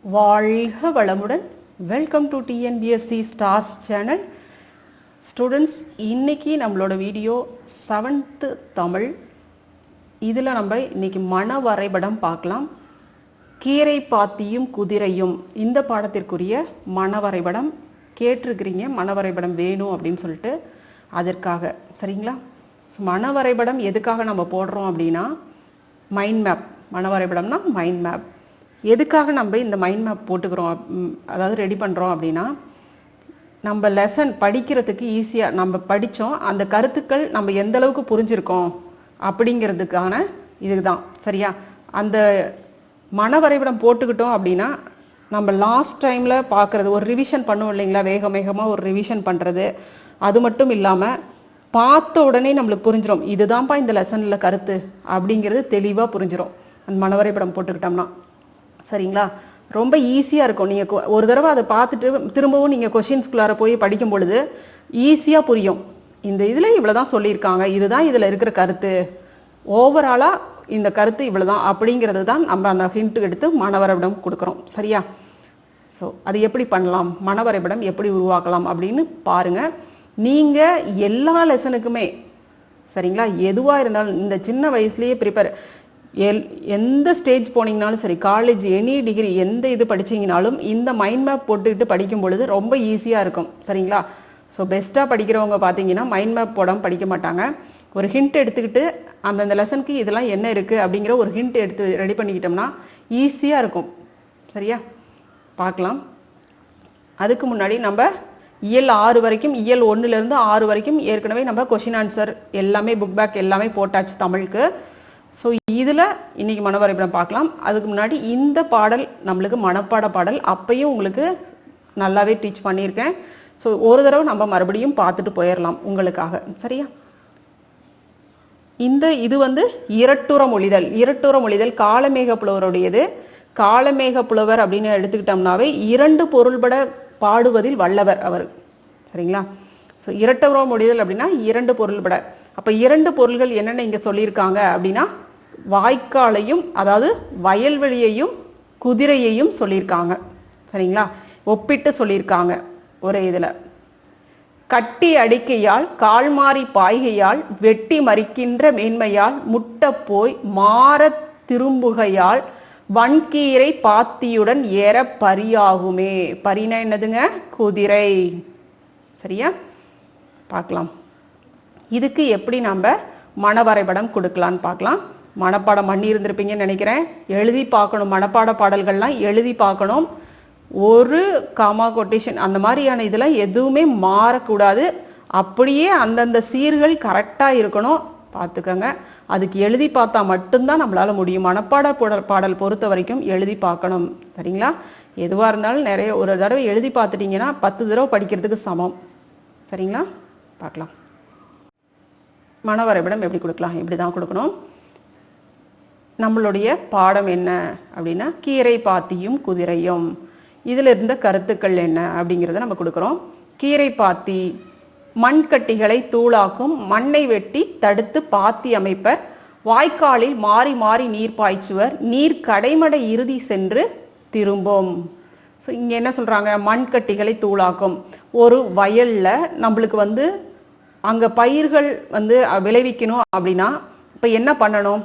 வாழ்க வளமுடன். Welcome to TNPSC stars channel. Students, இன்னைக்கு நம்மளோட வீடியோ 7th தமிழ். இதில் நம்ம இன்னைக்கு மன வரைபடம் பார்க்கலாம். கீரை பாத்தியும் குதிரையும் இந்த பாடத்திற்குரிய மன வரைபடம் கேட்டிருக்கிறீங்க. மன வரைபடம் வேணும் அப்படின்னு சொல்லிட்டு அதற்காக சரிங்களா. மன வரைபடம் எதுக்காக நம்ம போடுறோம் அப்படின்னா மைண்ட் மேப். மன வரைபடம்னா மைண்ட் மேப். எதுக்காக நம்ம இந்த மைண்ட் மேப் போட்டுக்கிறோம், அதாவது ரெடி பண்ணுறோம் அப்படின்னா நம்ம லெசன் படிக்கிறதுக்கு ஈஸியாக நம்ம படித்தோம், அந்த கருத்துக்கள் நம்ம எந்த அளவுக்கு புரிஞ்சிருக்கோம் அப்படிங்கிறதுக்கான இதுதான் சரியா. அந்த மன வரைபடம் போட்டுக்கிட்டோம் அப்படின்னா நம்ம லாஸ்ட் டைமில் பார்க்குறது ஒரு ரிவிஷன் பண்ணுவோம் இல்லைங்களா, வேகமாக ஒரு ரிவிஷன் பண்ணுறது. அது மட்டும் இல்லாமல் பார்த்த உடனே நம்மளுக்கு புரிஞ்சிடும், இதுதான்ப்பா இந்த லெசனில் கருத்து அப்படிங்கிறது தெளிவாக புரிஞ்சிடும் அந்த மன வரைபடம் போட்டுக்கிட்டோம்னா சரிங்களா. ரொம்ப ஈஸியாக இருக்கும். நீங்கள் ஒரு தடவை அதை பார்த்துட்டு திரும்பவும் நீங்கள் கொஷின்ஸ்குள்ளார போய் படிக்கும் பொழுது ஈஸியாக புரியும். இந்த இதில் இவ்வளோ தான் சொல்லியிருக்காங்க, இதுதான் இதில் இருக்கிற கருத்து, ஓவராலாக இந்த கருத்து இவ்வளோ தான் அப்படிங்கிறது தான் நம்ம அந்த ஹிண்ட் எடுத்து மன வரைபடம் கொடுக்குறோம் சரியா. ஸோ அது எப்படி பண்ணலாம், மன வரைபடம் எப்படி உருவாக்கலாம் அப்படின்னு பாருங்கள். நீங்கள் எல்லா லெசனுக்குமே சரிங்களா, எதுவாக இருந்தாலும் இந்த சின்ன வயசுலேயே ப்ரிப்பேர் எந்த ஸ்டேஜ் போனீங்கனாலும் சரி, காலேஜ் எனி டிகிரி எந்த இது படிச்சிங்கனாலும் இந்த மைண்ட் மேப் போட்டுக்கிட்டு படிக்கும் பொழுது ரொம்ப ஈஸியாக இருக்கும் சரிங்களா. ஸோ பெஸ்ட்டாக படிக்கிறவங்க பார்த்தீங்கன்னா மைண்ட் மேப் போடாமல் படிக்க மாட்டாங்க. ஒரு ஹிண்ட் எடுத்துக்கிட்டு அந்தந்த லெசனுக்கு இதெல்லாம் என்ன இருக்குது அப்படிங்கிற ஒரு ஹிண்ட் எடுத்து ரெடி பண்ணிக்கிட்டோம்னா ஈஸியாக இருக்கும் சரியா. பார்க்கலாம். அதுக்கு முன்னாடி நம்ம இயல் 6 வரைக்கும், இயல் 1லேருந்து 6 வரைக்கும் ஏற்கனவே நம்ம கொஷின் ஆன்சர் எல்லாமே புக் பேக் எல்லாமே போட்டாச்சு தமிழுக்கு. ஸோ இதில் இன்னைக்கு மன வரைபடம் பார்க்கலாம். அதுக்கு முன்னாடி இந்த பாடல் நம்மளுக்கு மனப்பாட பாடல், அப்பையும் உங்களுக்கு நல்லாவே டீச் பண்ணியிருக்கேன். ஸோ ஒரு தடவை நம்ம மறுபடியும் பார்த்துட்டு போயிடலாம் உங்களுக்காக சரியா. இது வந்து இரட்டுற மொழிதல். இரட்டுற மொழிதல் காலமேக புலவருடையது. காலமேக புலவர் அப்படின்னு எடுத்துக்கிட்டோம்னாவே 2 பொருள்பட பாடுவதில் வல்லவர் அவர் சரிங்களா. ஸோ இரட்டுற மொழிதல் அப்படின்னா 2 பொருள்பட. அப்போ 2 பொருள்கள் என்னென்ன இங்கே சொல்லியிருக்காங்க அப்படின்னா வாய்க்காலையும் அதாவது வயல்வெளியையும் குதிரையையும் சொல்லியிருக்காங்க சரிங்களா. ஒப்பிட்டு சொல்லியிருக்காங்க ஒரே இதில். கட்டி அடிக்கையால் கால்மாறி பாய்கையால் வெட்டி மறிக்கின்ற மேன்மையால் முட்ட போய் மாற திரும்புகையால் வன்கீரை பாத்தியுடன் ஏற பரியாகுமே. பரினா என்னதுங்க, குதிரை சரியா. பார்க்கலாம் இதுக்கு எப்படி நம்ம மன வரைபடம் கொடுக்கலான்னு பார்க்கலாம். மனப்பாடம் பண்ணி இருந்திருப்பீங்கன்னு நினைக்கிறேன். எழுதி பார்க்கணும், மனப்பாட பாடல்கள்லாம் எழுதி பார்க்கணும். ஒரு காமா கொட்டேஷன் அந்த மாதிரியான இதெல்லாம் எதுவுமே மாறக்கூடாது. அப்படியே அந்தந்த சீர்கள் கரெக்டாக இருக்கணும் பார்த்துக்கோங்க. அதுக்கு எழுதி பார்த்தா மட்டும்தான் நம்மளால முடியும். மனப்பாட பாடல் பொறுத்த வரைக்கும் எழுதி பார்க்கணும் சரிங்களா. எதுவாக இருந்தாலும் நிறைய ஒரு தடவை எழுதி பார்த்துட்டிங்கன்னா 10 தடவை படிக்கிறதுக்கு சமம் சரிங்களா. பார்க்கலாம் மன வரைபடம் எப்படி கொடுக்கலாம். இப்படி தான் கொடுக்கணும். நம்மளுடைய பாடம் என்ன அப்படின்னா கீரை பாத்தியும் குதிரையும். இதில் இருந்த கருத்துக்கள் என்ன அப்படிங்கிறத நம்ம கொடுக்குறோம். கீரை பாத்தி, மண்கட்டிகளை தூளாக்கும், மண்ணை வெட்டி தடுத்து பாத்தி அமைப்பர், வாய்க்காலில் மாறி மாறி நீர் பாய்ச்சுவர், நீர் கடைமடை இறுதி சென்று திரும்பும். ஸோ இங்கே என்ன சொல்கிறாங்க, மண்கட்டிகளை தூளாக்கும். ஒரு வயலில் நம்மளுக்கு வந்து அங்கே பயிர்கள் வந்து விளைவிக்கணும் அப்படின்னா இப்போ என்ன பண்ணணும்,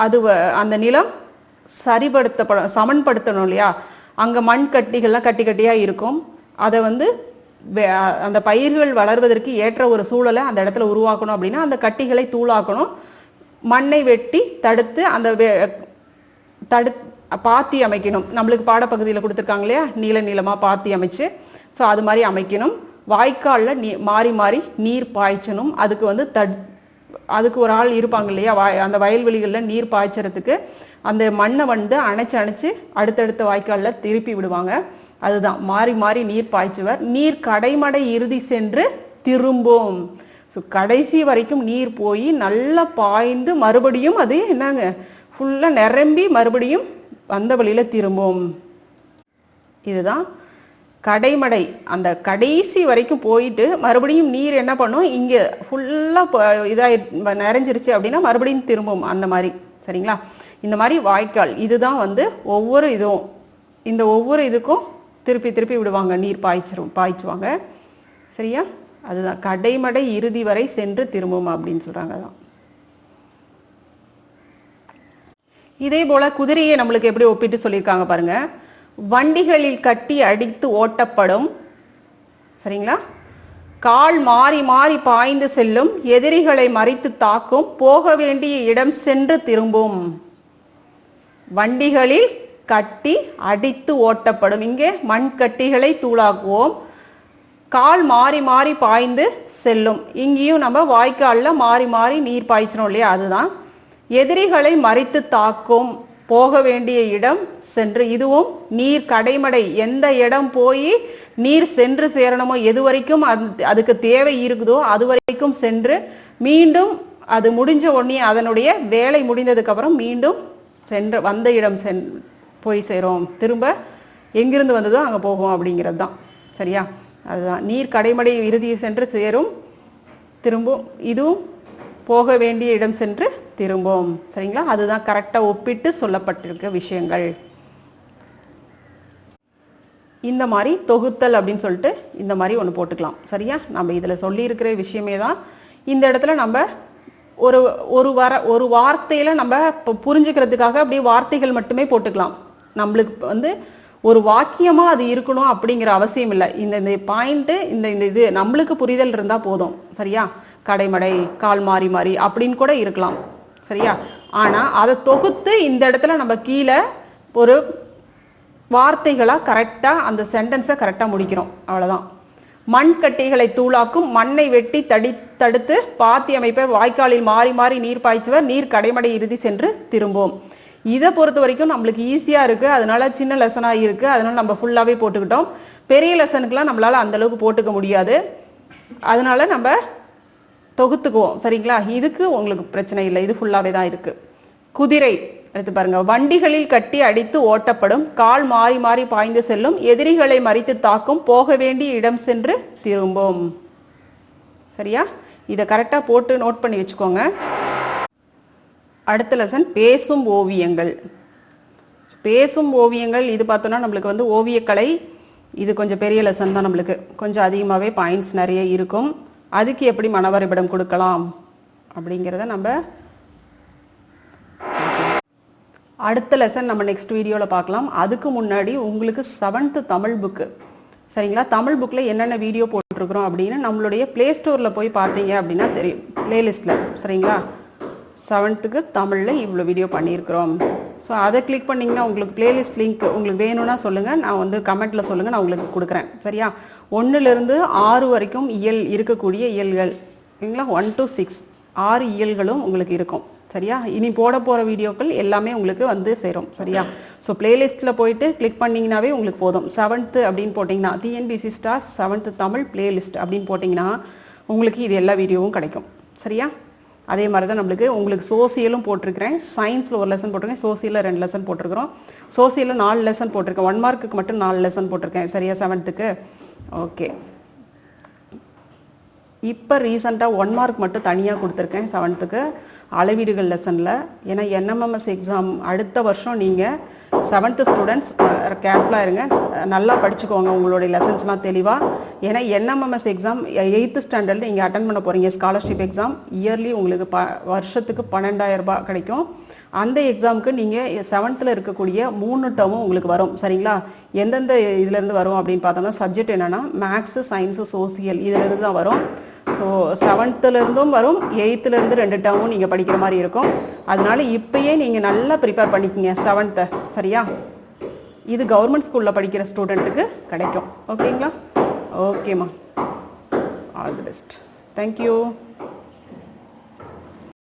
அது அந்த நிலம் சமன்படுத்தணும் இல்லையா. அங்கே மண் கட்டிகள்லாம் கட்டி கட்டியாக இருக்கும். அதை வந்து அந்த பயிர்கள் வளர்வதற்கு ஏற்ற ஒரு சூழலை அந்த இடத்துல உருவாக்கணும் அப்படின்னா அந்த கட்டிகளை தூளாக்கணும். மண்ணை வெட்டி தடுத்து அந்த பாத்தி அமைக்கணும். நம்மளுக்கு பாடப்பகுதியில் கொடுத்துருக்காங்க இல்லையா, நீளமாக பாத்தி அமைச்சு. ஸோ அது மாதிரி அமைக்கணும். வாய்க்காலில் மாறி மாறி நீர் பாய்ச்சணும். அதுக்கு வந்து அதுக்கு ஒரு ஆள் இருப்பாங்க இல்லையா, அந்த வயல்வெளிகளில் நீர் பாய்ச்சறதுக்கு அந்த மண்ணை வந்து அணைச்சு அடுத்தடுத்த வாய்க்காலில் திருப்பி விடுவாங்க. அதுதான் மாறி மாறி நீர் பாய்ச்சுவர், நீர் கடைமடை இறுதி சென்று திரும்பும். ஸோ கடைசி வரைக்கும் நீர் போய் நல்லா பாய்ந்து மறுபடியும் அது என்னங்க ஃபுல்லாக நிரம்பி மறுபடியும் வந்த வழியில் திரும்பும். இதுதான் கடைமடை. அந்த கடைசி வரைக்கும் போயிட்டு மறுபடியும் நீர் என்ன பண்ணும், இங்கே ஃபுல்லாக இதாக நிறைஞ்சிருச்சு அப்படின்னா மறுபடியும் திரும்பும் அந்த மாதிரி சரிங்களா. இந்த மாதிரி வாய்க்கால் இதுதான் வந்து ஒவ்வொரு இதுவும் இந்த ஒவ்வொரு இதுக்கும் திருப்பி திருப்பி விடுவாங்க, நீர் பாய்ச்சுவாங்க. சரியா? அதுதான் கடைமடை இறுதி வரை சென்று திரும்பும் அப்படின்னு சொல்றாங்க. அதான் இதே போல குதிரையை நம்மளுக்கு எப்படி ஒப்பிட்டு சொல்லியிருக்காங்க பாருங்க. வண்டிகளில் கட்டி அடித்து ஓட்டப்படும், சரிங்களா, கால் மாறி மாறி பாய்ந்து செல்லும், எதிரிகளை மறித்து தாக்கும், போக வேண்டிய இடம் சென்று திரும்பும். வண்டிகளில் கட்டி அடித்து ஓட்டப்படும், இங்கே மண் கட்டிகளை தூளாக்குவோம். கால் மாறி மாறி பாய்ந்து செல்லும், இங்கேயும் நம்ம வாய்க்கால்ல மாறி மாறி நீர் பாய்ச்சணும் இல்லையா, அதுதான். எதிரிகளை மறித்து தாக்கும், போக வேண்டிய இடம் சென்று, இதுவும் நீர் கடைமடை, எந்த இடம் போய் நீர் சென்று சேரணுமோ, எது வரைக்கும் அதுக்கு தேவை இருக்குதோ அது வரைக்கும் சென்று மீண்டும் அது முடிஞ்ச உடனே அதனுடைய வேலை முடிந்ததுக்கு அப்புறம் மீண்டும் சென்று வந்த இடம் போய் சேரும், திரும்ப எங்கிருந்து வந்ததோ அங்கே போகும் அப்படிங்கிறது தான். சரியா? அதுதான் நீர் கடைமடை இறுதியை சென்று சேரும், திரும்பும், இதுவும் போக வேண்டிய இடம் சென்று திரும்பும். சரிங்களா? அதுதான் கரெக்டாக ஒப்பிட்டு சொல்லப்பட்டிருக்க விஷயங்கள். இந்த மாதிரி தொகுத்தல் அப்படின்னு சொல்லிட்டு இந்த மாதிரி ஒன்று போட்டுக்கலாம். சரியா? நம்ம இதில் சொல்லியிருக்கிற விஷயமே தான். இந்த இடத்துல நம்ம ஒரு வார்த்தையில நம்ம புரிஞ்சுக்கிறதுக்காக அப்படியே வார்த்தைகள் மட்டுமே போட்டுக்கலாம். நம்மளுக்கு ஒரு வாக்கியமா அது இருக்கணும் அப்படிங்கிற அவசியம் இல்லை. இந்த பாயிண்ட் இந்த இது நம்மளுக்கு புரிதல் இருந்தா போதும். சரியா? கடைமடை, கால் மாறி மாறி அப்படின்னு கூட இருக்கலாம். சரியா? ஆனா அதை தொகுத்து இந்த இடத்துல நம்ம கீழே ஒரு வார்த்தைகளா கரெக்டா அந்த சென்டென்ஸை கரெக்டா முடிக்கிறோம். அவ்வளவுதான். மண் கட்டிகளை தூளாக்கும், மண்ணை வெட்டி தடுத்து பாத்தி அமைப்பை, வாய்க்காலில் மாறி மாறி நீர் பாய்ச்சுவர், நீர் கடைமடை இறுதி சென்று திரும்பும். இதை பொறுத்த வரைக்கும் நம்மளுக்கு ஈஸியா இருக்கு, அதனால சின்ன லெசனா இருக்கு, அதனால நம்ம ஃபுல்லாவே போட்டுக்கிட்டோம். பெரிய லெசனுக்குலாம் நம்மளால அந்த அளவுக்கு போட்டுக்க முடியாது, அதனால நம்ம தொகுத்துக்குவோம். சரிங்களா? இதுக்கு உங்களுக்கு பிரச்சனை இல்லை, இது ஃபுல்லாவே தான் இருக்கு. குதிரை எடுத்து பாருங்க. வண்டிகளில் கட்டி அடித்து ஓட்டப்படும், கால் மாறி மாறி பாய்ந்து செல்லும், எதிரிகளை மறித்து தாக்கும், போக வேண்டிய இடம் சென்று திரும்பும். சரியா? இதை கரெக்டா போட்டு நோட் பண்ணி வச்சுக்கோங்க. அடுத்த லெசன் பேசும் ஓவியங்கள். பேசும் ஓவியங்கள் இது பார்த்தோம்னா நம்மளுக்கு ஓவியக்கலை, இது கொஞ்சம் பெரிய லெசன் தான், நம்மளுக்கு கொஞ்சம் அதிகமாகவே பாயிண்ட்ஸ் நிறைய இருக்கும். அதுக்கு எப்படி மனவரைபடம் கொடுக்கலாம் அப்படிங்கிறத நம்ம அடுத்த லெசன் நம்ம நெக்ஸ்ட் வீடியோவில் பார்க்கலாம். அதுக்கு முன்னாடி உங்களுக்கு 7th தமிழ் புக்கு, சரிங்களா, தமிழ் புக்கில் என்னென்ன வீடியோ போட்டிருக்கிறோம் அப்படின்னு நம்மளுடைய ப்ளே ஸ்டோரில் போய் பார்த்தீங்க அப்படின்னா தெரியும், பிளேலிஸ்ட்டில். சரிங்களா? 7th தமிழில் இவ்வளோ வீடியோ பண்ணியிருக்கிறோம். ஸோ அதை கிளிக் பண்ணிங்கன்னா உங்களுக்கு பிளேலிஸ்ட் லிங்க் உங்களுக்கு வேணும்னா சொல்லுங்கள், நான் கமெண்ட்டில் சொல்லுங்கள், நான் உங்களுக்கு கொடுக்குறேன். சரியா? 1லிருந்து 6 வரைக்கும் இயல் இருக்கக்கூடிய இயல்கள், சரிங்களா, 1 to 6 6 இயல்களும் உங்களுக்கு இருக்கும். சரியா? இனி போட போகிற வீடியோக்கள் எல்லாமே உங்களுக்கு சேரும். சரியா? ஸோ பிளேலிஸ்ட்டில் போயிட்டு கிளிக் பண்ணிங்கனாவே உங்களுக்கு போதும். 7th அப்படின்னு போட்டிங்கன்னா TNPSC stars 7th Tamil playlist அப்படின்னு போட்டிங்கன்னா உங்களுக்கு இது எல்லா வீடியோவும் கிடைக்கும். சரியா? அதே மாதிரி தான் உங்களுக்கு சோசியலும் போட்டிருக்கிறேன், சயின்ஸில் ஒரு லெசன் போட்டிருக்கேன், சோசியலில் 2 லெசன் போட்டிருக்கிறோம், சோசியலில் 4 லெசன் போட்டிருக்கேன், 1 மார்க்குக்கு மட்டும் 4 லெசன் போட்டிருக்கேன். சரியா? 7th. ஓகே. இப்போ ரீசெண்டாக 1 மார்க் மட்டும் தனியாக கொடுத்துருக்கேன் 7th அளவீடுகள் லெசனில். ஏன்னா என்எம்எம்எஸ் எக்ஸாம் அடுத்த வருஷம் நீங்கள் 7th ஸ்டூடெண்ட்ஸ் கேர்ஃபுல்லாக இருங்க, நல்லா படிச்சுக்கோங்க உங்களுடைய லெசன்ஸ்லாம் தெளிவாக. ஏன்னா என்எம்எம்எஸ் எக்ஸாம் 8th ஸ்டாண்டர்டில் நீங்கள் அட்டன் பண்ண போகிறீங்க, ஸ்காலர்ஷிப் எக்ஸாம். இயர்லி உங்களுக்கு வருஷத்துக்கு 12,000 ரூபாய் கிடைக்கும். அந்த எக்ஸாமுக்கு நீங்கள் 7th இருக்கக்கூடிய 3 டேர்மும் உங்களுக்கு வரும். சரிங்களா? எந்தெந்த இதுலேருந்து வரும் அப்படின்னு பார்த்தோம்னா, சப்ஜெக்ட் என்னென்னா மேக்ஸு, சயின்ஸு, சோசியல், இதிலேருந்து தான் வரும். ஸோ 7th வரும், 8th 2 டேர்மும் நீங்கள் படிக்கிற மாதிரி இருக்கும். அதனால இப்பயே நீங்கள் நல்லா ப்ரிப்பேர் பண்ணிக்கோங்க 7th. சரியா? இது கவர்மெண்ட் ஸ்கூலில் படிக்கிற ஸ்டூடெண்ட்டுக்கு கிடைக்கும். ஓகேங்களா? ஓகேம்மா, ஆல் தி பெஸ்ட். தேங்க்யூ.